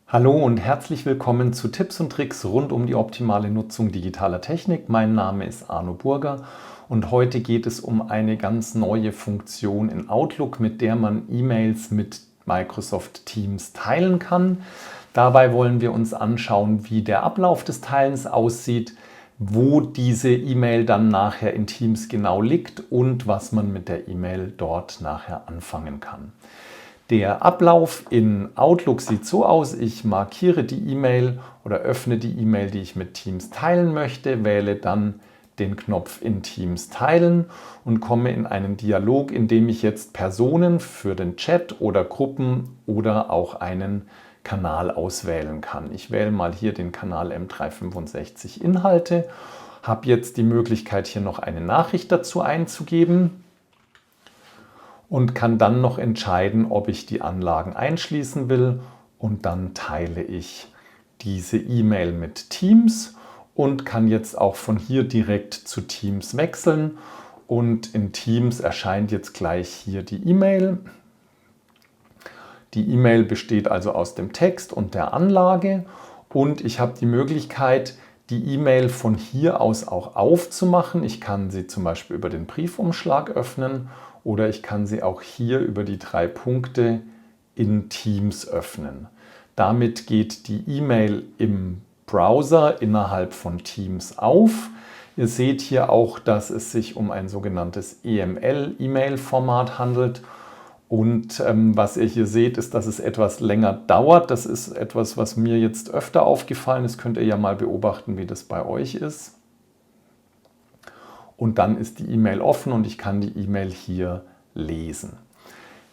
Hallo und herzlich willkommen zu Tipps und Tricks rund um die optimale Nutzung digitaler Technik. Mein Name ist Arno Burger und heute geht es um eine ganz neue Funktion in Outlook, mit der man E-Mails mit Microsoft Teams teilen kann. Dabei wollen wir uns anschauen, wie der Ablauf des Teilens aussieht, wo diese E-Mail dann nachher in Teams genau liegt und was man mit der E-Mail dort nachher anfangen kann. Der Ablauf in Outlook sieht so aus: Ich markiere die E-Mail oder öffne die E-Mail, die ich mit Teams teilen möchte, wähle dann den Knopf in Teams teilen und komme in einen Dialog, in dem ich jetzt Personen für den Chat oder Gruppen oder auch einen Kanal auswählen kann. Ich wähle mal hier den Kanal M365 Inhalte, habe jetzt die Möglichkeit, hier noch eine Nachricht dazu einzugeben und kann dann noch entscheiden, ob ich die Anlagen einschließen will, und dann teile ich diese E-Mail mit Teams und kann jetzt auch von hier direkt zu Teams wechseln, und in Teams erscheint jetzt gleich hier die E-Mail. Die E-Mail besteht also aus dem Text und der Anlage, und ich habe die Möglichkeit, die E-Mail von hier aus auch aufzumachen. Ich kann sie zum Beispiel über den Briefumschlag öffnen oder ich kann sie auch hier über die 3 Punkte in Teams öffnen. Damit geht die E-Mail im Browser innerhalb von Teams auf. Ihr seht hier auch, dass es sich um ein sogenanntes EML-E-Mail-Format handelt. Und was ihr hier seht, ist, dass es etwas länger dauert. Das ist etwas, was mir jetzt öfter aufgefallen ist. Könnt ihr ja mal beobachten, wie das bei euch ist. Und dann ist die E-Mail offen und ich kann die E-Mail hier lesen.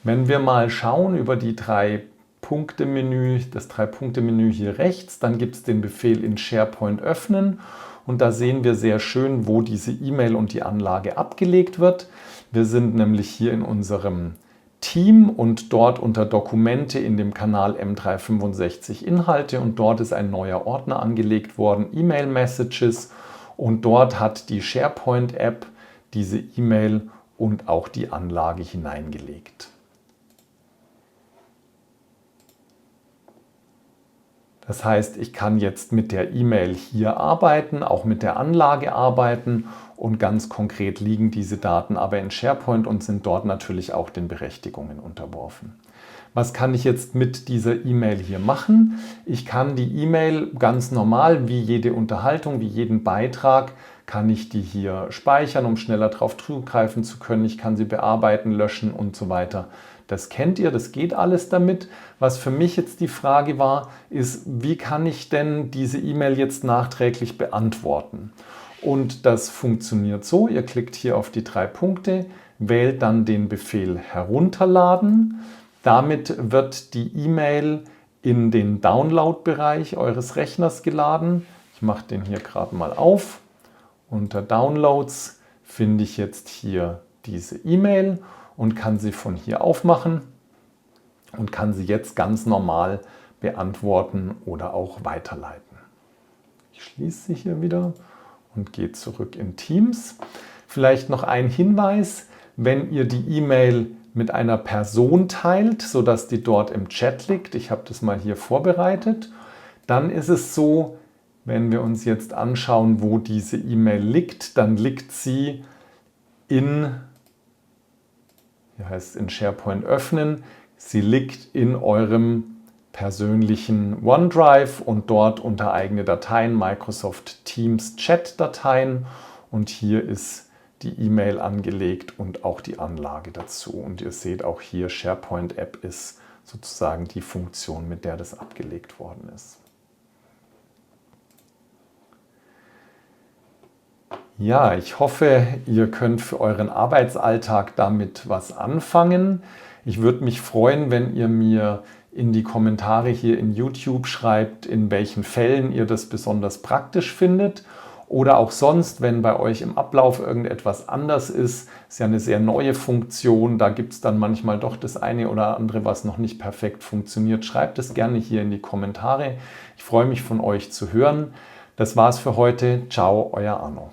Wenn wir mal schauen über die 3-Punkte-Menü, das 3-Punkte-Menü hier rechts, dann gibt es den Befehl in SharePoint öffnen. Und da sehen wir sehr schön, wo diese E-Mail und die Anlage abgelegt wird. Wir sind nämlich hier in unserem Team und dort unter Dokumente in dem Kanal M365 Inhalte, und dort ist ein neuer Ordner angelegt worden, E-Mail Messages, und dort hat die SharePoint-App diese E-Mail und auch die Anlage hineingelegt. Das heißt, ich kann jetzt mit der E-Mail hier arbeiten, auch mit der Anlage arbeiten, und ganz konkret liegen diese Daten aber in SharePoint und sind dort natürlich auch den Berechtigungen unterworfen. Was kann ich jetzt mit dieser E-Mail hier machen? Ich kann die E-Mail ganz normal, wie jede Unterhaltung, wie jeden Beitrag, kann ich die hier speichern, um schneller darauf zugreifen zu können. Ich kann sie bearbeiten, löschen und so weiter. Das kennt ihr, das geht alles damit. Was für mich jetzt die Frage war, ist, wie kann ich denn diese E-Mail jetzt nachträglich beantworten? Und das funktioniert so: Ihr klickt hier auf die 3 Punkte, wählt dann den Befehl herunterladen. Damit wird die E-Mail in den Download-Bereich eures Rechners geladen. Ich mache den hier gerade mal auf. Unter Downloads finde ich jetzt hier diese E-Mail und kann sie von hier aufmachen und kann sie jetzt ganz normal beantworten oder auch weiterleiten. Ich schließe sie hier wieder und gehe zurück in Teams. Vielleicht noch ein Hinweis: Wenn ihr die E-Mail mit einer Person teilt, sodass die dort im Chat liegt, ich habe das mal hier vorbereitet, dann ist es so, wenn wir uns jetzt anschauen, wo diese E-Mail liegt, dann liegt sie in SharePoint öffnen, sie liegt in eurem persönlichen OneDrive und dort unter eigene Dateien, Microsoft Teams Chat-Dateien, und hier ist die E-Mail angelegt und auch die Anlage dazu. Und ihr seht auch hier, SharePoint-App ist sozusagen die Funktion, mit der das abgelegt worden ist. Ja, ich hoffe, ihr könnt für euren Arbeitsalltag damit was anfangen. Ich würde mich freuen, wenn ihr mir in die Kommentare hier in YouTube schreibt, in welchen Fällen ihr das besonders praktisch findet. Oder auch sonst, wenn bei euch im Ablauf irgendetwas anders ist. Ist ja eine sehr neue Funktion, da gibt es dann manchmal doch das eine oder andere, was noch nicht perfekt funktioniert. Schreibt es gerne hier in die Kommentare. Ich freue mich, von euch zu hören. Das war's für heute. Ciao, euer Arno.